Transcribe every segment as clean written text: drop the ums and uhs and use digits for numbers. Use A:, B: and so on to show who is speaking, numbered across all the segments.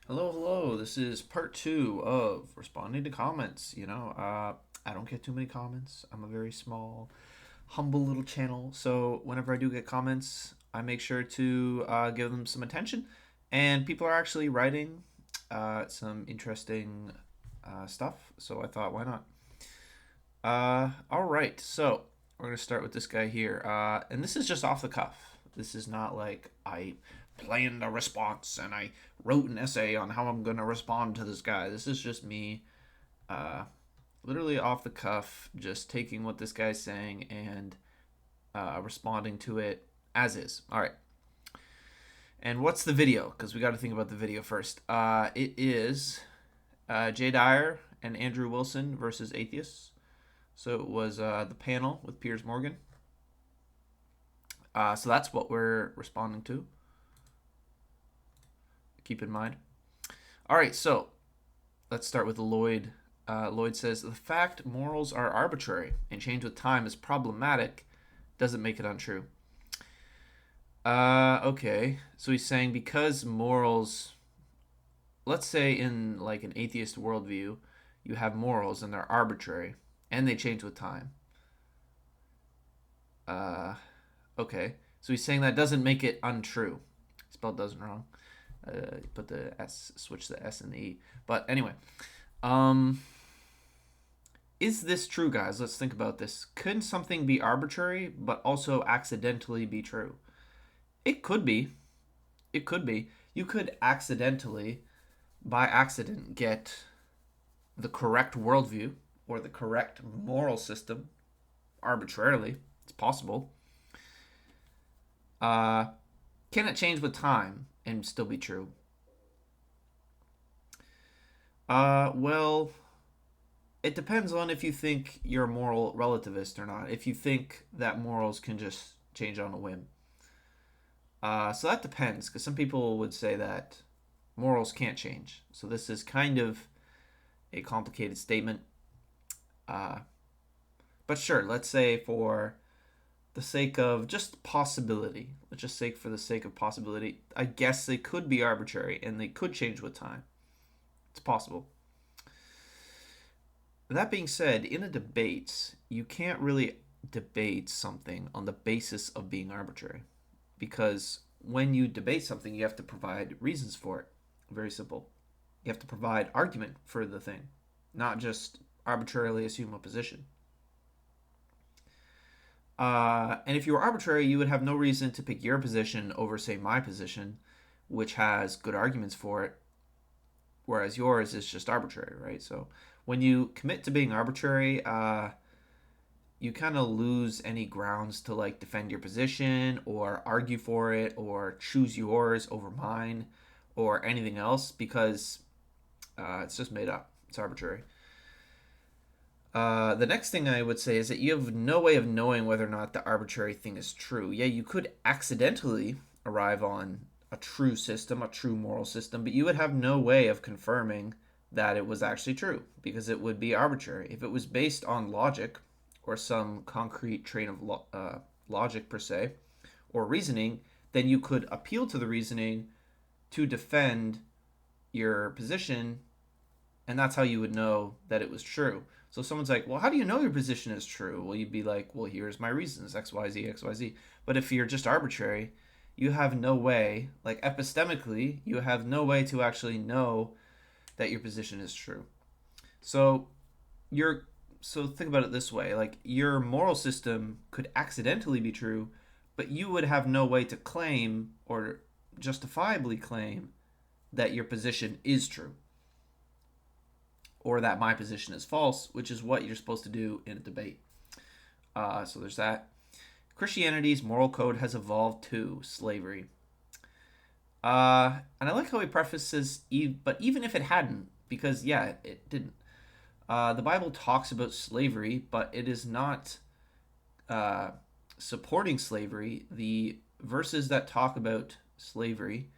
A: Hello, hello. This is part two of responding to comments. I don't get too many comments. I'm a very small, humble little channel. So whenever I do get comments, I make sure to give them some attention. And people are actually writing some interesting stuff. So I thought, why not? All right. So we're going to start with this guy here. And this is just off the cuff. This is not like I planned a response and I wrote an essay on how I'm going to respond to this guy. This is just me uh, literally off the cuff, just taking what this guy's saying and responding to it as is. All right. And what's the video? Because we got to think about the video first. It is Dyer and Andrew Wilson versus Atheists. So it was the panel with Piers Morgan. So that's what we're responding to. Keep in mind. All right, so let's start with Lloyd. Lloyd says the fact morals are arbitrary and change with time is problematic doesn't make it untrue. Okay. So he's saying because morals, let's say in like an atheist worldview, you have morals and they're arbitrary and they change with time. Uh, okay. So he's saying that doesn't make it untrue. Spelled doesn't wrong. Put the S, switch the S and the E. But anyway, um, is this true, guys? Let's think about this. Can something be arbitrary but also accidentally be true? It could be. It could be. You could accidentally, by accident, get the correct worldview or the correct moral system arbitrarily. It's possible. Uh, can it change with time and still be true? Well, it depends on if you think you're a moral relativist or not. If you think that morals can just change on a whim. So that depends, because some people would say that morals can't change. So this is kind of a complicated statement. Uh, but sure, let's say for the sake of just possibility, let's just say for the sake of possibility, I guess they could be arbitrary and they could change with time. It's possible. That being said, in a debate, you can't really debate something on the basis of being arbitrary because when you debate something, you have to provide reasons for it. Very simple. You have to provide argument for the thing, not just arbitrarily assume a position. And if you were arbitrary, you would have no reason to pick your position over, say, my position, which has good arguments for it, whereas yours is just arbitrary, right? So when you commit to being arbitrary, you kind of lose any grounds to like defend your position or argue for it or choose yours over mine or anything else because it's just made up. It's arbitrary. The next thing I would say is that you have no way of knowing whether or not the arbitrary thing is true. Yeah, you could accidentally arrive on a true system, a true moral system, but you would have no way of confirming that it was actually true because it would be arbitrary. If it was based on logic or some concrete train of logic per se or reasoning, then you could appeal to the reasoning to defend your position, and that's how you would know that it was true. So someone's like, well, how do you know your position is true? Well, you'd be like, well, here's my reasons, X, Y, Z, X, Y, Z. But if you're just arbitrary, you have no way, like epistemically, you have no way to actually know that your position is true. So you're so think about it this way, like your moral system could accidentally be true, but you would have no way to claim or justifiably claim that your position is true or that my position is false, which is what you're supposed to do in a debate. So there's that. Christianity's moral code has evolved to slavery. And I like how he prefaces, but even if it hadn't, because yeah, it didn't. The Bible talks about slavery, but it is not uh, supporting slavery. The verses that talk about slavery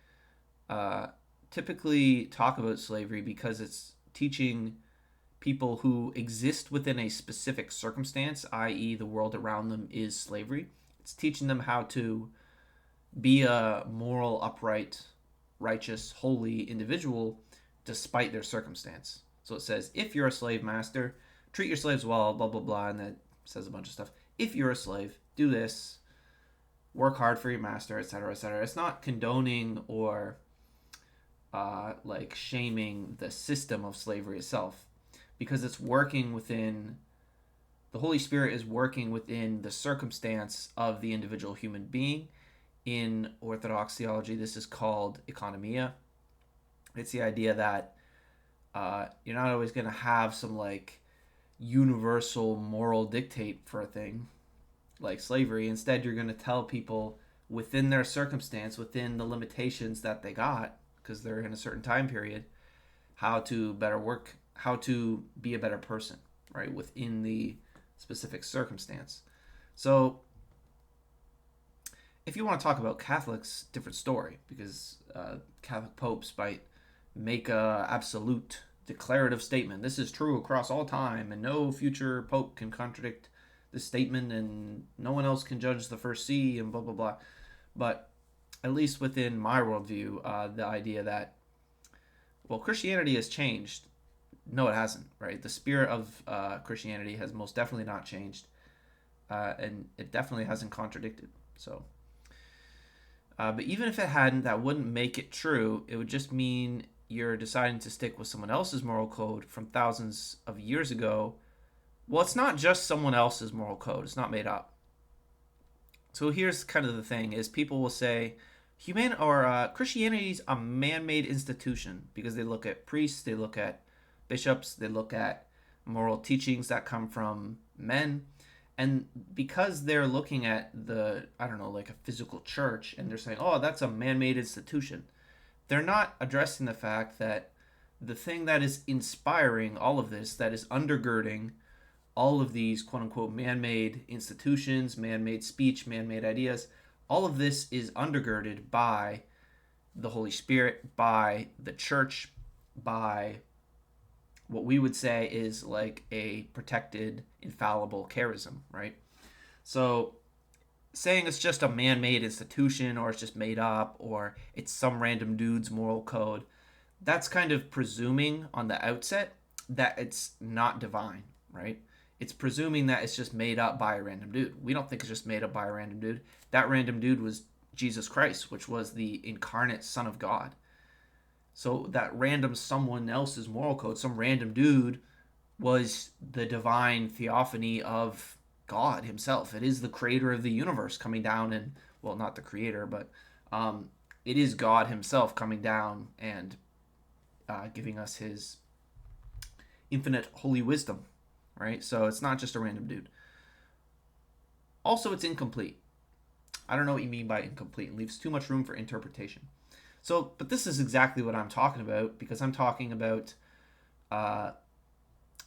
A: uh, typically talk about slavery because it's teaching people who exist within a specific circumstance, i.e., the world around them is slavery. It's teaching them how to be a moral, upright righteous, holy individual despite their circumstance. So it says, if you're a slave master, treat your slaves well, blah, blah, blah. And that says a bunch of stuff. If you're a slave, do this, work hard for your master, etc., etc. It's not condoning or like shaming the system of slavery itself, because it's working within, the Holy Spirit is working within the circumstance of the individual human being. In Orthodox theology, this is called economia. It's the idea that you're not always going to have some like universal moral dictate for a thing like slavery. Instead, you're going to tell people within their circumstance, within the limitations that they got, because they're in a certain time period, how to better work, how to be a better person, right, within the specific circumstance. So if you want to talk about Catholics, different story, because Catholic popes might make a absolute declarative statement. This is true across all time, and no future pope can contradict this statement, and no one else can judge the first see, and blah, blah, blah. But at least within my worldview, the idea that, well, Christianity has changed. No, it hasn't, right? The spirit of Christianity has most definitely not changed, and it definitely hasn't contradicted. So, but even if it hadn't, that wouldn't make it true. It would just mean you're deciding to stick with someone else's moral code from thousands of years ago. Well, it's not just someone else's moral code. It's not made up. So here's kind of the thing, is people will say Christianity is a man-made institution, because they look at priests, they look at bishops, they look at moral teachings that come from men. And because they're looking at like a physical church, and they're saying, oh, that's a man-made institution, they're not addressing the fact that the thing that is inspiring all of this, that is undergirding all of these quote-unquote man-made institutions, man-made speech, man-made ideas, all of this is undergirded by the Holy Spirit, by the church, by what we would say is like a protected, infallible charism, right? So saying it's just a man-made institution, or it's just made up, or it's some random dude's moral code, that's kind of presuming on the outset that it's not divine, right? It's presuming that it's just made up by a random dude. We don't think it's just made up by a random dude. That random dude was Jesus Christ, which was the incarnate Son of God. So that random someone else's moral code, some random dude, was the divine theophany of God himself. It is the creator of the universe coming down, and, well, not the creator, but it is God himself coming down and giving us his infinite holy wisdom, right? So it's not just a random dude. Also, it's incomplete. I don't know what you mean by incomplete. It leaves too much room for interpretation. So, but this is exactly what I'm talking about, because I'm talking about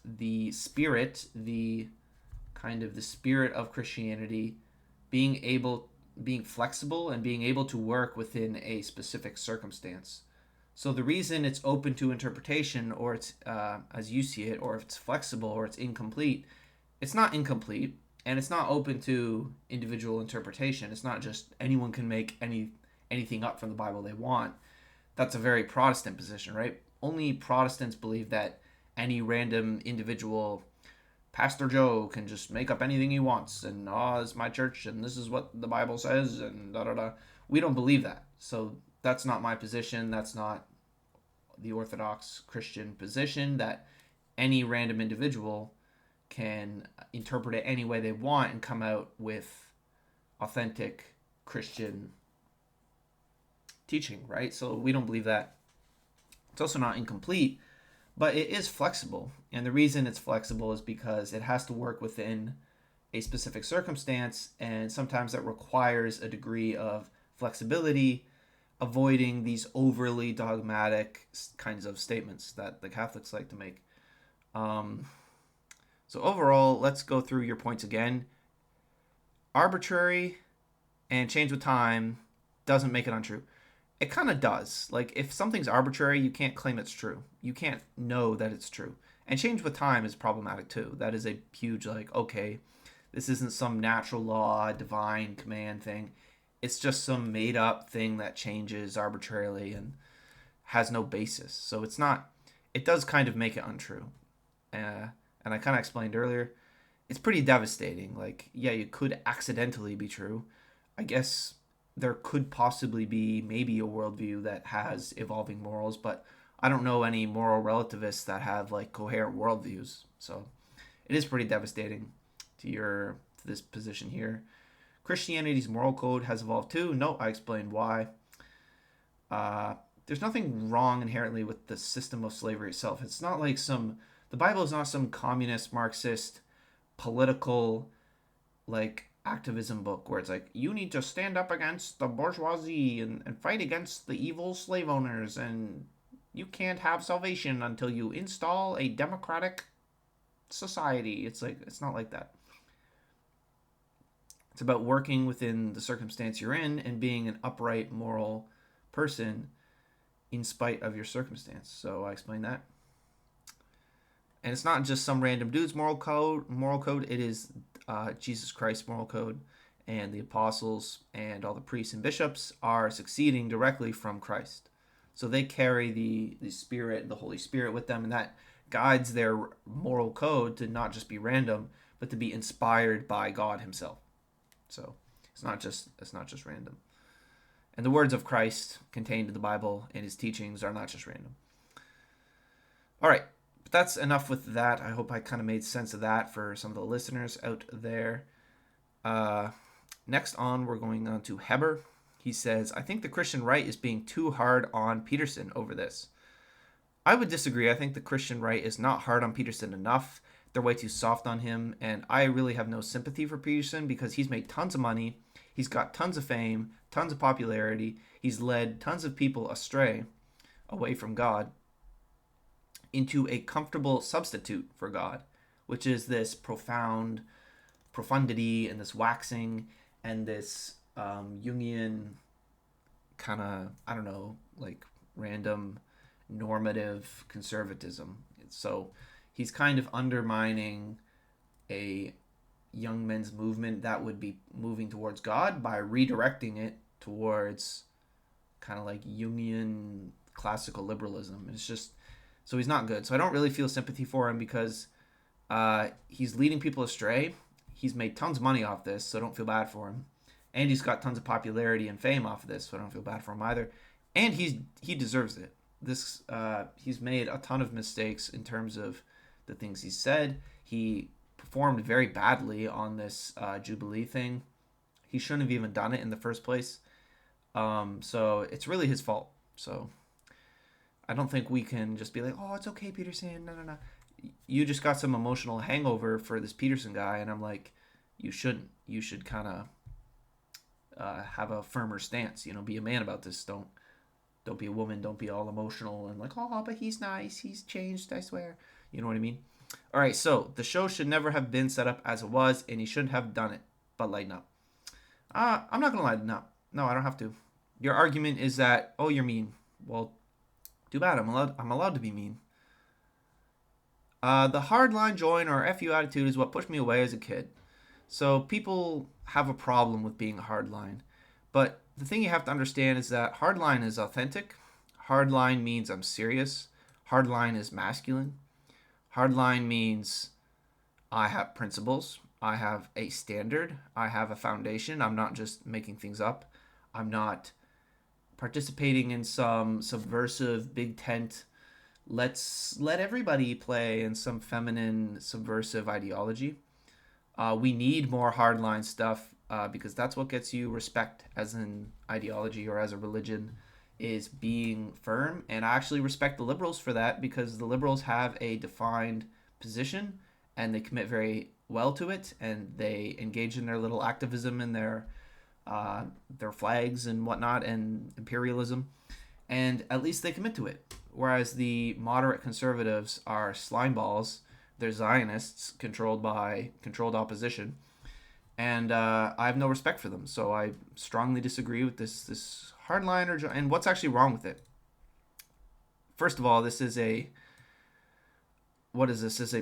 A: the spirit, the spirit of Christianity being flexible and being able to work within a specific circumstance. So the reason it's open to interpretation, or it's, as you see it, or if it's flexible, or it's incomplete, it's not incomplete, and it's not open to individual interpretation. It's not just anyone can make anything up from the Bible they want. That's a very Protestant position, right? Only Protestants believe that any random individual, Pastor Joe, can just make up anything he wants, and it's my church, and this is what the Bible says, and da-da-da. We don't believe that. So that's not my position. That's not the Orthodox Christian position, that any random individual can interpret it any way they want and come out with authentic Christian teaching, right? So we don't believe that. It's also not incomplete, but it is flexible. And the reason it's flexible is because it has to work within a specific circumstance, and sometimes that requires a degree of flexibility, avoiding these overly dogmatic kinds of statements that the Catholics like to make. So overall, let's go through your points again. Arbitrary and change with time doesn't make it untrue. It kind of does. Like, if something's arbitrary, you can't claim it's true. You can't know that it's true. And change with time is problematic too. That is a huge, like, okay, this isn't some natural law, divine command thing. it's just some made up thing that changes arbitrarily and has no basis. So it's not, it does kind of make it untrue. And I kind of explained earlier, it's pretty devastating. Like, yeah, you could accidentally be true. I guess there could possibly be maybe a worldview that has evolving morals, but I don't know any moral relativists that have like coherent worldviews. So it is pretty devastating to this position here. Christianity's moral code has evolved too. No, I explained why. Uh, there's nothing wrong inherently with the system of slavery itself. It's not like the Bible is not some communist, Marxist, political, like, activism book where it's like, you need to stand up against the bourgeoisie and fight against the evil slave owners, and you can't have salvation until you install a democratic society. It's like, it's not like that. It's about working within the circumstance you're in and being an upright, moral person in spite of your circumstance. So I explained that. And it's not just some random dude's moral code. It is Jesus Christ's moral code, and the apostles and all the priests and bishops are succeeding directly from Christ. So they carry the Spirit, the Holy Spirit with them, and that guides their moral code to not just be random, but to be inspired by God Himself. So it's not just random. And the words of Christ contained in the Bible and His teachings are not just random. All right, but that's enough with that. I hope I kind of made sense of that for some of the listeners out there. Next on, we're going on to Heber. He says, I think the Christian right is being too hard on Peterson over this. I would disagree. I think the Christian right is not hard on Peterson enough. They're way too soft on him, and I really have no sympathy for Peterson because he's made tons of money. He's got tons of fame, tons of popularity. He's led tons of people astray, away from God, into a comfortable substitute for God, which is this profundity and this waxing and this Jungian kind of, I don't know, like random normative conservatism. So he's kind of undermining a young men's movement that would be moving towards God by redirecting it towards kind of like Jungian classical liberalism. It's just, so he's not good. So I don't really feel sympathy for him because he's leading people astray. He's made tons of money off this, so I don't feel bad for him. And he's got tons of popularity and fame off of this, so I don't feel bad for him either. And he deserves it. He's made a ton of mistakes in terms of the things he said. He performed very badly on this Jubilee thing. He shouldn't have even done it in the first place. So it's really his fault. So I don't think we can just be like, oh, it's okay, Peterson. No. You just got some emotional hangover for this Peterson guy. And I'm like, you shouldn't. You should kind of have a firmer stance. Be a man about this. Don't be a woman. Don't be all emotional and like, oh, but he's nice. He's changed, I swear. You know what I mean? All right, so the show should never have been set up as it was, and he shouldn't have done it. But lighten up. I'm not going to lighten up. No, I don't have to. Your argument is that, oh, you're mean. Well, too bad. I'm allowed to be mean. The hardline join or FU attitude is what pushed me away as a kid. So people have a problem with being hardline. But the thing you have to understand is that hardline is authentic. Hardline means I'm serious. Hardline is masculine. Hardline means I have principles. I have a standard. I have a foundation. I'm not just making things up. I'm not participating in some subversive big tent, let's let everybody play in some feminine subversive ideology. We need more hardline stuff because that's what gets you respect as an ideology or as a religion, is being firm. And I actually respect the liberals for that because the liberals have a defined position and they commit very well to it, and they engage in their little activism and their flags and whatnot and imperialism, and at least they commit to it. Whereas the moderate conservatives are slimeballs. They're Zionists controlled opposition, and I have no respect for them. So I strongly disagree with this hardliner. And what's actually wrong with it? First of all, this is a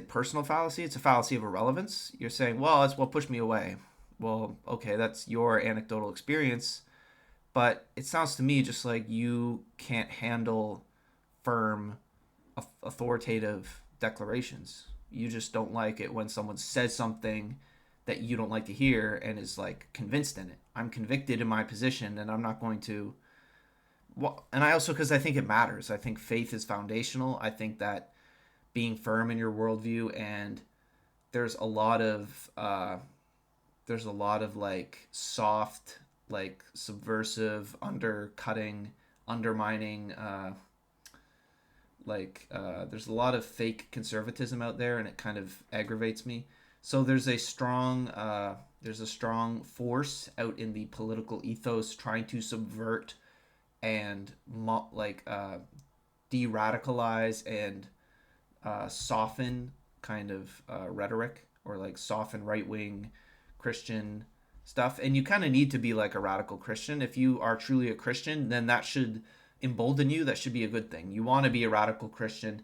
A: personal fallacy. It's a fallacy of irrelevance. You're saying, well, that's what pushed me away. Well, okay, that's your anecdotal experience. But it sounds to me just like you can't handle firm, authoritative declarations. You just don't like it when someone says something that you don't like to hear and is like convinced in it. I'm convicted in my position, and I'm not going to. Well, and I also, because I think it matters. I think faith is foundational. I think that being firm in your worldview, and there's a lot of like soft, like subversive, undercutting, undermining, there's a lot of fake conservatism out there, and it kind of aggravates me. So there's a strong force out in the political ethos trying to subvert and de-radicalize and soften kind of rhetoric, or like soften right wing Christian stuff. And you kind of need to be like a radical Christian. If you are truly a Christian, then that should embolden you. That should be a good thing. You want to be a radical Christian,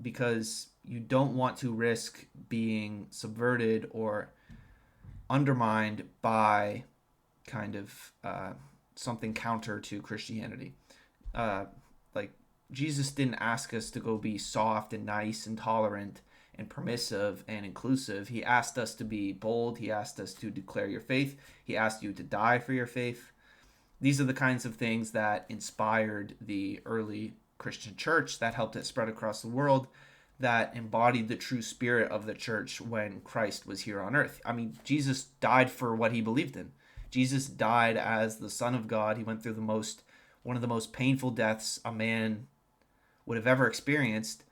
A: because you don't want to risk being subverted or undermined by kind of something counter to Christianity. Uh, like Jesus didn't ask us to go be soft and nice and tolerant and permissive and inclusive. He asked us to be bold. He asked us to declare your faith. He asked you to die for your faith. These are the kinds of things that inspired the early Christian church, that helped it spread across the world, that embodied the true spirit of the church when Christ was here on earth. I mean, Jesus died for what he believed in. Jesus died as the Son of God. He went through one of the most painful deaths a man would have ever experienced.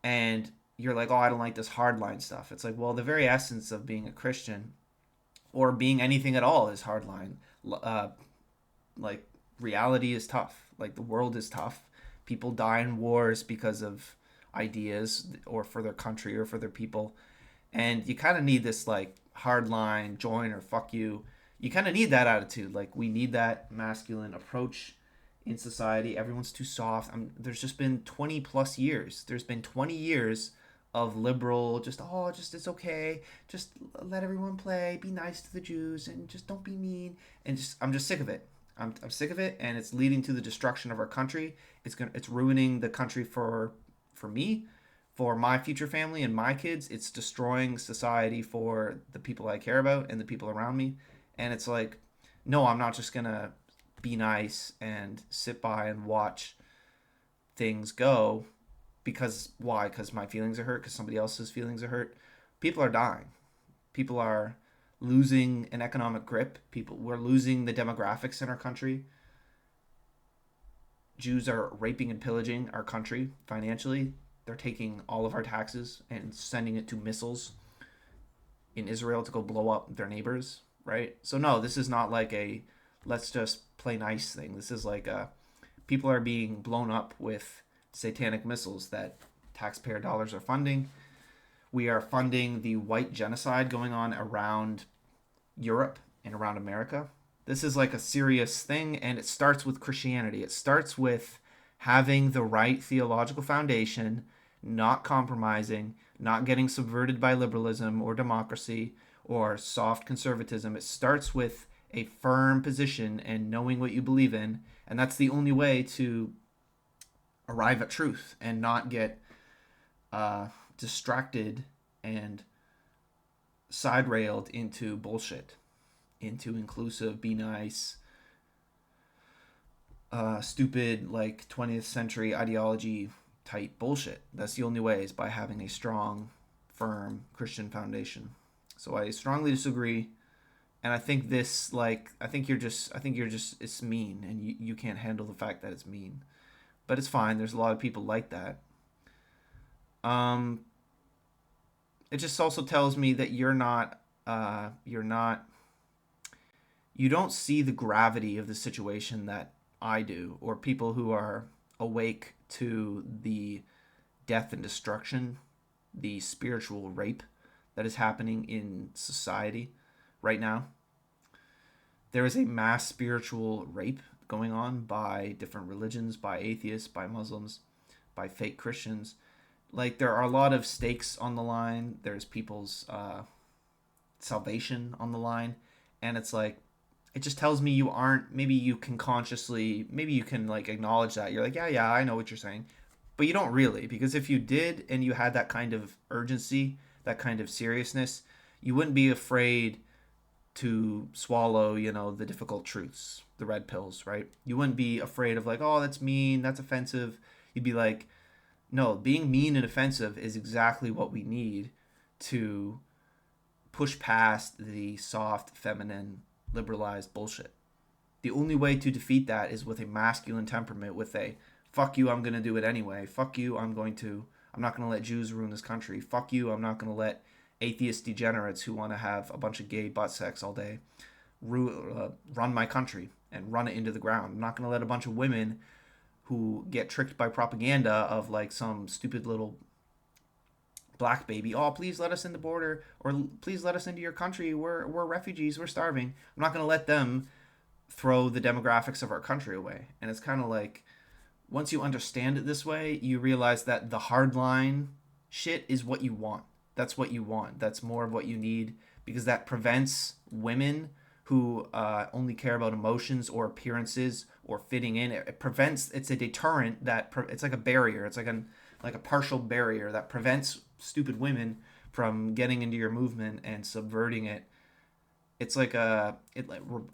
A: And you're like, oh, I don't like this hardline stuff. It's like, well, the very essence of being a Christian, or being anything at all, is hardline. Like, reality is tough. Like, the world is tough. People die in wars because of ideas, or for their country, or for their people. And you kind of need this like hardline, join or fuck you. You kind of need that attitude. Like, we need that masculine approach in society. Everyone's too soft. There's just been 20 plus years. There's been 20 years of liberal, just it's okay. Just let everyone play. Be nice to the Jews and just don't be mean. And I'm just sick of it. I'm sick of it, and it's leading to the destruction of our country. It's ruining the country for me, for my future family and my kids. It's destroying society for the people I care about and the people around me. And it's like, no, I'm not just gonna be nice and sit by and watch things go. Because why? Because my feelings are hurt, because somebody else's feelings are hurt. People are dying. People are losing an economic grip. We're losing the demographics in our country. Jews are raping and pillaging our country financially. They're taking all of our taxes and sending it to missiles in Israel to go blow up their neighbors, right? So no, this is not like a let's just play nice thing. This is like people are being blown up with satanic missiles that taxpayer dollars are funding. We are funding the white genocide going on around Europe and around America. This is like a serious thing, and it starts with Christianity. It starts with having the right theological foundation, not compromising, not getting subverted by liberalism or democracy or soft conservatism. It starts with a firm position and knowing what you believe in, and that's the only way to arrive at truth and not get distracted and side railed into bullshit, into inclusive, be nice, stupid, like 20th century ideology type bullshit. That's the only way, is by having a strong, firm Christian foundation. So I strongly disagree. And I think I think you're just, it's mean, and you can't handle the fact that it's mean. But it's fine. There's a lot of people like that. Um, it just also tells me that you don't see the gravity of the situation that I do, or people who are awake to the death and destruction, the spiritual rape that is happening in society right now. There is a mass spiritual rape going on by different religions, by atheists, by Muslims, by fake Christians. Like, there are a lot of stakes on the line. There's people's salvation on the line. And it's like, it just tells me you aren't. Maybe you can consciously, maybe you can like acknowledge that. You're like, yeah, yeah, I know what you're saying, but you don't really, because if you did and you had that kind of urgency, that kind of seriousness, you wouldn't be afraid to swallow, the difficult truths, the red pills, right? You wouldn't be afraid of like, oh, that's mean, that's offensive. You'd be like, no, being mean and offensive is exactly what we need to push past the soft, feminine, liberalized bullshit. The only way to defeat that is with a masculine temperament, with a fuck you, I'm going to do it anyway. Fuck you, I'm not going to let Jews ruin this country. Fuck you, I'm not going to let atheist degenerates who want to have a bunch of gay butt sex all day run my country and run it into the ground. I'm not going to let a bunch of women who get tricked by propaganda of like some stupid little black baby, oh, please let us in the border, or please let us into your country, we're refugees, we're starving. I'm not going to let them throw the demographics of our country away. And it's kind of like, once you understand it this way, you realize that the hardline shit is what you want. That's what you want. That's more of what you need, because that prevents women who only care about emotions or appearances or fitting in. It prevents. It's a deterrent it's like a barrier. It's like a partial barrier that prevents stupid women from getting into your movement and subverting it. It's like it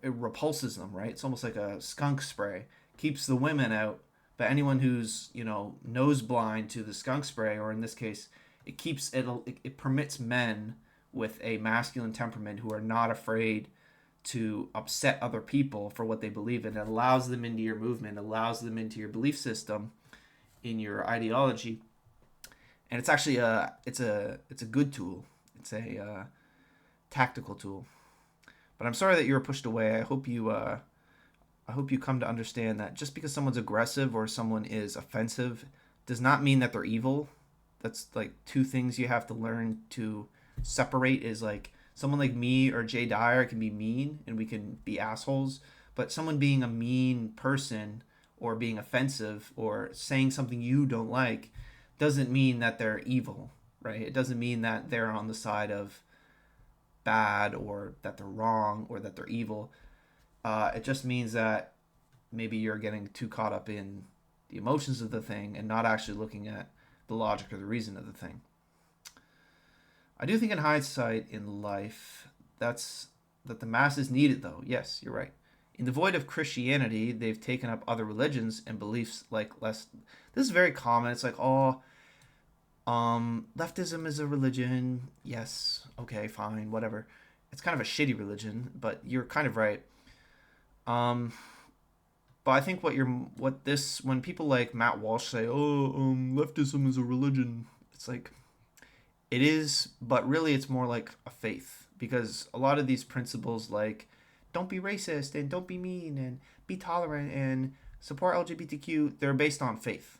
A: repulses them, right? It's almost like a skunk spray. Keeps the women out, but anyone who's nose blind to the skunk spray, or in this case, it permits men with a masculine temperament who are not afraid to upset other people for what they believe in. It allows them into your movement, allows them into your belief system, in your ideology, and it's actually it's a good tool. It's a tactical tool. But I'm sorry that you were pushed away. I hope you come to understand that just because someone's aggressive or someone is offensive does not mean that they're evil. That's like two things you have to learn to separate. Is like someone like me or Jay Dyer can be mean and we can be assholes, but someone being a mean person or being offensive or saying something you don't like doesn't mean that they're evil, right? It doesn't mean that they're on the side of bad or that they're wrong or that they're evil. It just means that maybe you're getting too caught up in the emotions of the thing and not actually looking at the logic or the reason of the thing. I do think in hindsight in life, that the masses need it though. Yes, you're right. In the void of Christianity, they've taken up other religions and beliefs like less. This is very common. It's like, oh, leftism is a religion. Yes, okay, fine, whatever. It's kind of a shitty religion, but you're kind of right. Um, but I think when people like Matt Walsh say, "Oh, leftism is a religion," it's like it is, but really it's more like a faith, because a lot of these principles like don't be racist and don't be mean and be tolerant and support LGBTQ, they're based on faith.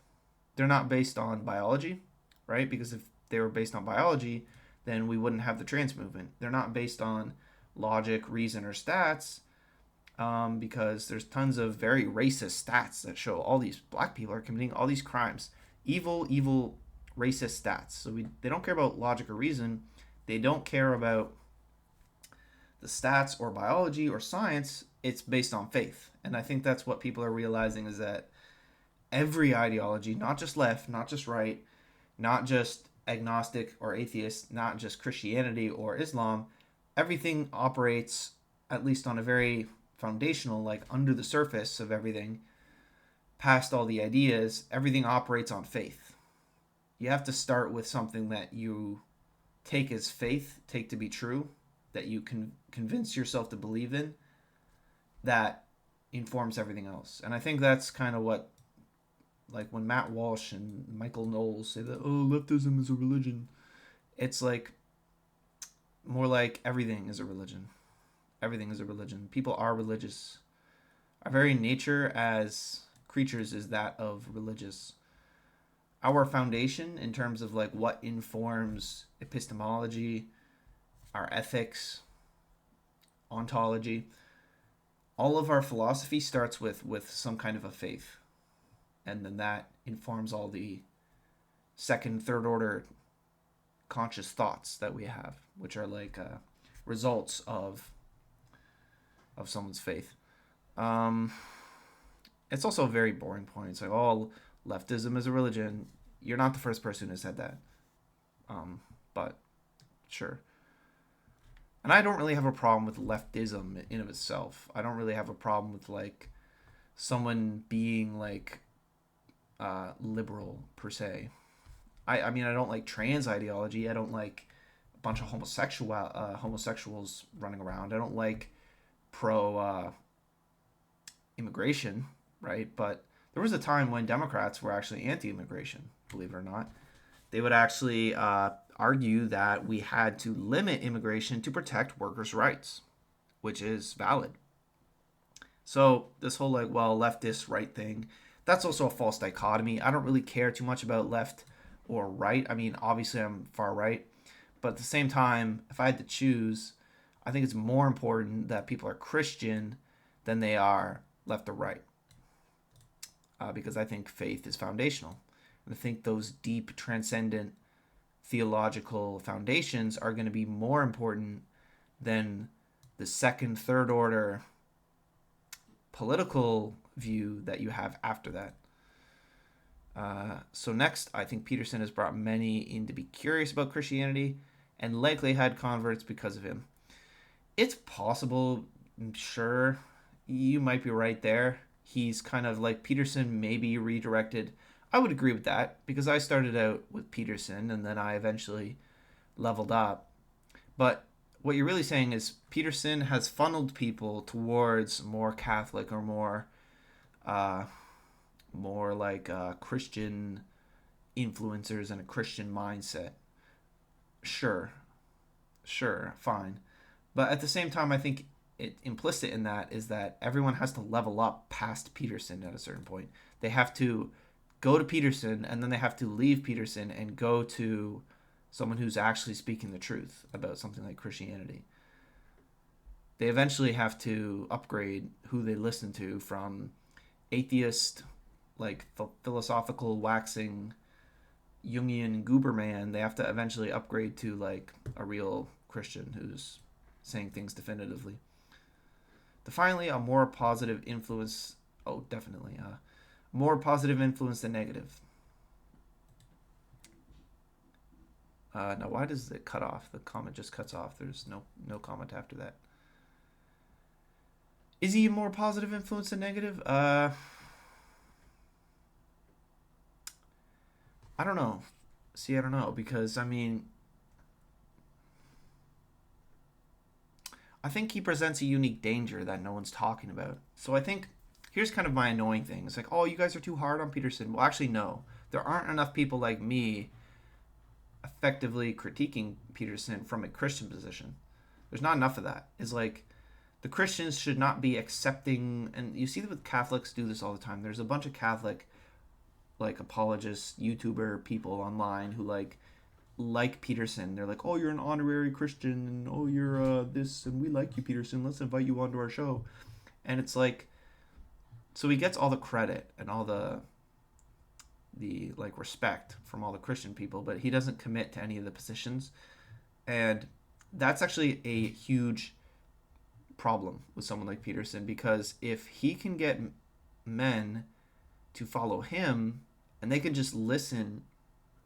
A: They're not based on biology, right? Because if they were based on biology, then we wouldn't have the trans movement. They're not based on logic, reason, or stats, because there's tons of very racist stats that show all these black people are committing all these crimes. Evil, racist stats. So they don't care about logic or reason. They don't care about the stats or biology or science. It's based on faith. And I think that's what people are realizing, is that every ideology, not just left, not just right, not just agnostic or atheist, not just Christianity or Islam, everything operates, at least on a very foundational, like under the surface of everything, past all the ideas, everything operates on faith. You have to start with something that you take as faith, take to be true, that you can convince yourself to believe in, that informs everything else. And I think that's kind of what, like when Matt Walsh and Michael Knowles say that, oh, leftism is a religion, it's like more like everything is a religion. Everything is a religion. People are religious. Our very nature as creatures is that of religious. Our foundation in terms of like what informs epistemology, our ethics, ontology, all of our philosophy starts with some kind of a faith. And then that informs all the second, third order conscious thoughts that we have, which are like results of of someone's faith. Um, it's also a very boring point. It's like, oh, leftism is a religion. You're not the first person who said that. But sure. And I don't really have a problem with leftism in of itself. I don't really have a problem with like someone being like liberal per se. I mean I don't like trans ideology. I don't like a bunch of homosexuals running around. I don't like pro immigration, right? But there was a time when Democrats were actually anti-immigration, believe it or not. They would actually argue that we had to limit immigration to protect workers' rights, which is valid. So this whole like, well, leftist right thing, that's also a false dichotomy. I don't really care too much about left or right. I mean, obviously I'm far right, but at the same time, if I had to choose, I think it's more important that people are Christian than they are left or right, because I think faith is foundational. And I think those deep, transcendent theological foundations are going to be more important than the second, third order political view that you have after that. So next, I think Peterson has brought many in to be curious about Christianity and likely had converts because of him. It's possible, sure, you might be right there. He's kind of like Peterson, maybe redirected. I would agree with that because I started out with Peterson and then I eventually leveled up. But what you're really saying is Peterson has funneled people towards more Catholic or uh, more like Christian influencers and a Christian mindset. Sure, sure, fine. But at the same time, I think implicit in that is that everyone has to level up past Peterson at a certain point. They have to go to Peterson and then they have to leave Peterson and go to someone who's actually speaking the truth about something like Christianity. They eventually have to upgrade who they listen to from atheist, like philosophical waxing Jungian gooberman. They have to eventually upgrade to like a real Christian who's saying things definitively. Finally, a more positive influence. Oh, definitely. More positive influence than negative. Now, why does it cut off? The comment just cuts off. There's no comment after that. Is he a more positive influence than negative? I don't know. See, I don't know because I mean, I think he presents a unique danger that no one's talking about. So I think here's kind of my annoying thing. It's like, oh, you guys are too hard on Peterson. Well, actually, no. There aren't enough people like me effectively critiquing Peterson from a Christian position. There's not enough of that. It's like the Christians should not be accepting, and you see that with Catholics do this all the time. There's a bunch of Catholic like apologists, YouTuber people online who like Peterson. They're like, oh, you're an honorary Christian, and oh, you're this, and we like you, Peterson. Let's invite you onto our show. And it's like, so he gets all the credit and all the like respect from all the Christian people, but he doesn't commit to any of the positions, and that's actually a huge problem with someone like Peterson because if he can get men to follow him and they can just listen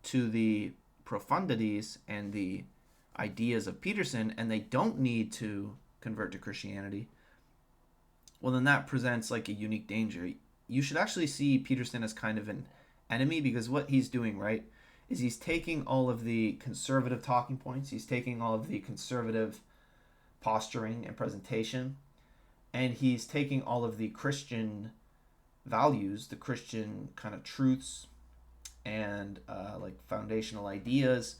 A: to the profundities and the ideas of Peterson and they don't need to convert to Christianity, well, then that presents like a unique danger. You should actually see Peterson as kind of an enemy because what he's doing, right, is he's taking all of the conservative talking points, he's taking all of the conservative posturing and presentation, and he's taking all of the Christian values, the Christian kind of truths and like foundational ideas,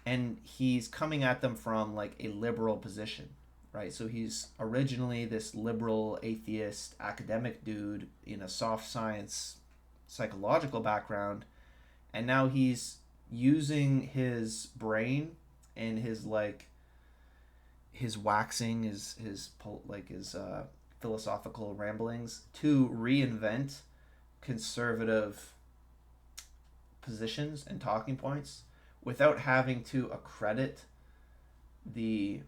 A: and he's coming at them from like a liberal position, right? So he's originally this liberal atheist academic dude in a soft science psychological background, and now he's using his brain and his like his waxing his philosophical ramblings to reinvent conservative positions and talking points without having to accredit the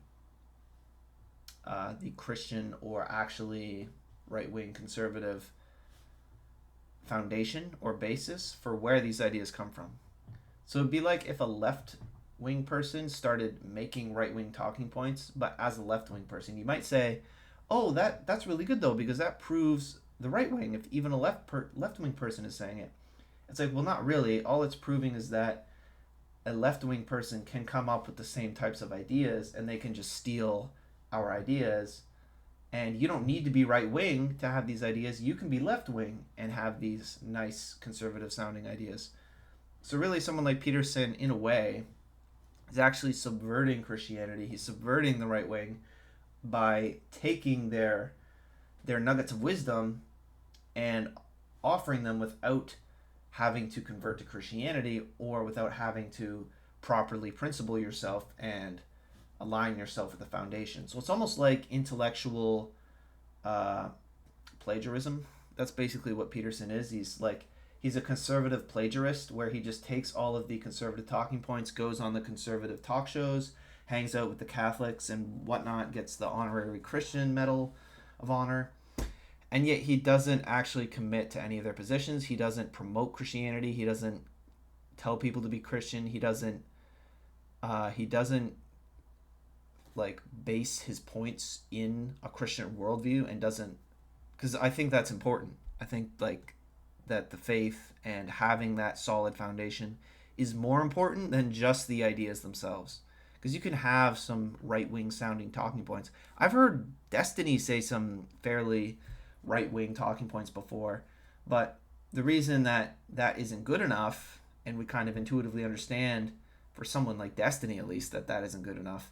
A: the Christian or actually right-wing conservative foundation or basis for where these ideas come from. So it'd be like if a left-wing person started making right-wing talking points, but as a left-wing person, you might say, "Oh, that's really good though because that proves the right wing if even a left-wing person is saying it." It's like, well, not really. All it's proving is that a left-wing person can come up with the same types of ideas and they can just steal our ideas, and you don't need to be right wing to have these ideas. You can be left wing and have these nice conservative sounding ideas. So really someone like Peterson, in a way, is actually subverting Christianity. He's subverting the right wing by taking their nuggets of wisdom and offering them without having to convert to Christianity or without having to properly principle yourself and align yourself with the foundation. So it's almost like intellectual uh, plagiarism. That's basically what Peterson is. He's a conservative plagiarist where he just takes all of the conservative talking points, goes on the conservative talk shows, hangs out with the Catholics and whatnot, gets the honorary Christian Medal of Honor, and yet he doesn't actually commit to any of their positions. He doesn't promote Christianity. He doesn't tell people to be Christian. He doesn't like base his points in a Christian worldview and doesn't, because I think that's important. I think like that the faith and having that solid foundation is more important than just the ideas themselves. Because you can have some right wing sounding talking points. I've heard Destiny say some fairly right wing talking points before, but the reason that that isn't good enough, and we kind of intuitively understand for someone like Destiny at least that that isn't good enough,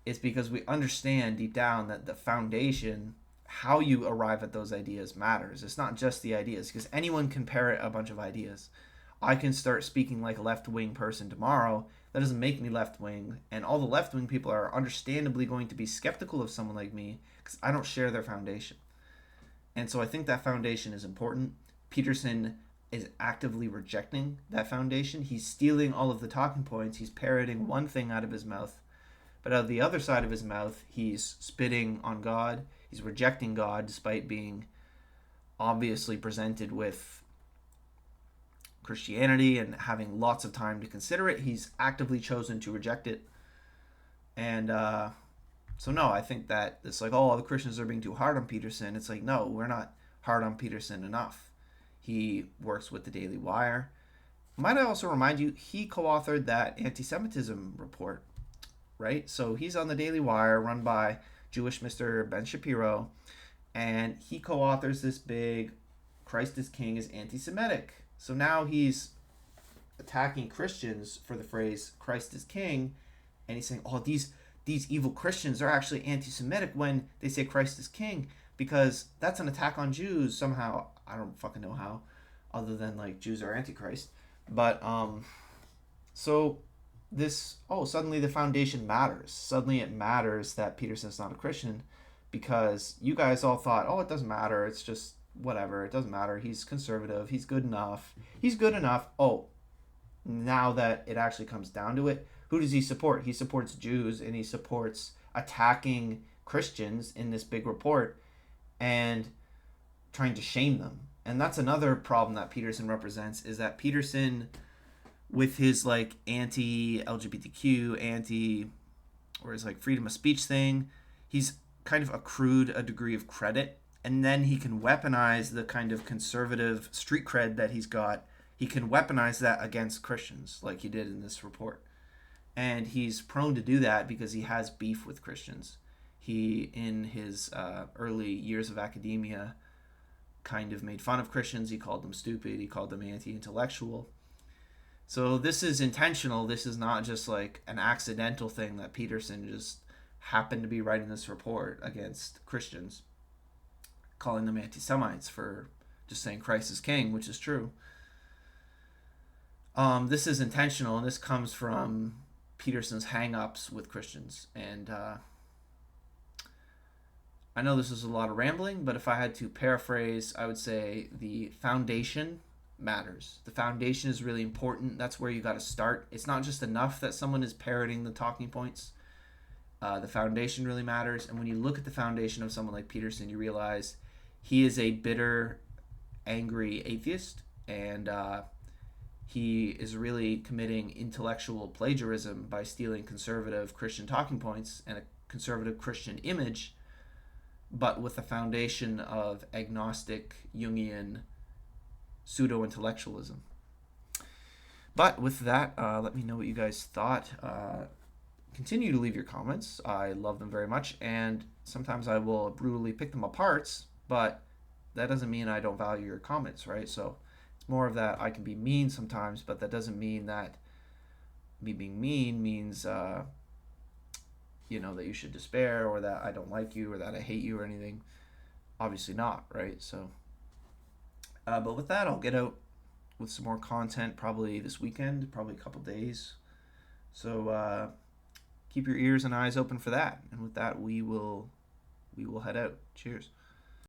A: is because we understand deep down that the foundation, how you arrive at those ideas, matters. It's not just the ideas, because anyone can parrot a bunch of ideas. I can start speaking like a left wing person tomorrow. That doesn't make me left wing, and all the left wing people are understandably going to be skeptical of someone like me because I don't share their foundation. And so I think that foundation is important. Peterson is actively rejecting that foundation. He's stealing all of the talking points. He's parroting one thing out of his mouth, but out of the other side of his mouth, he's spitting on God. He's rejecting God despite being obviously presented with Christianity and having lots of time to consider it. He's actively chosen to reject it. And so, no, I think that it's like, oh, all the Christians are being too hard on Peterson. It's like, no, we're not hard on Peterson enough. He works with the Daily Wire. Might I also remind you, he co-authored that anti-Semitism report, right? So he's on the Daily Wire, run by Jewish Mr. Ben Shapiro, and he co-authors this big Christ is King is anti-Semitic. So now he's attacking Christians for the phrase Christ is King, and he's saying, oh, these evil Christians are actually anti-Semitic when they say Christ is King, because that's an attack on Jews somehow. I don't fucking know how, other than like Jews are antichrist. But so this, oh, suddenly the foundation matters. Suddenly it matters that Peterson's not a Christian, because you guys all thought, oh, it doesn't matter. It's just whatever. It doesn't matter. He's conservative. He's good enough. He's good enough. Oh, now that it actually comes down to it, who does he support? He supports Jews, and he supports attacking Christians in this big report and trying to shame them. And that's another problem that Peterson represents, is that Peterson, with his like anti-LGBTQ, or his like freedom of speech thing, he's kind of accrued a degree of credit, and then he can weaponize the kind of conservative street cred that he's got. He can weaponize that against Christians like he did in this report. And he's prone to do that because he has beef with Christians. He, in his early years of academia, kind of made fun of Christians. He called them stupid. He called them anti-intellectual. So this is intentional. This is not just like an accidental thing that Peterson just happened to be writing this report against Christians, calling them anti-Semites for just saying Christ is King, which is true. This is intentional, and this comes from Peterson's hang-ups with Christians. And I know this is a lot of rambling, but if I had to paraphrase, I would say the foundation matters. The foundation is really important. That's where you got to start. It's not just enough that someone is parroting the talking points. The foundation really matters. And when you look at the foundation of someone like Peterson, you realize he is a bitter, angry atheist, and he is really committing intellectual plagiarism by stealing conservative Christian talking points and a conservative Christian image, but with the foundation of agnostic Jungian pseudo intellectualism. But with that, let me know what you guys thought. Continue to leave your comments. I love them very much, and sometimes I will brutally pick them apart, but that doesn't mean I don't value your comments, right? So it's more of that I can be mean sometimes, but that doesn't mean that me being mean means that you should despair, or that I don't like you, or that I hate you, or anything. Obviously not, right? So, but with that, I'll get out with some more content probably this weekend, probably a couple days. So keep your ears and eyes open for that. And with that, we will head out. Cheers.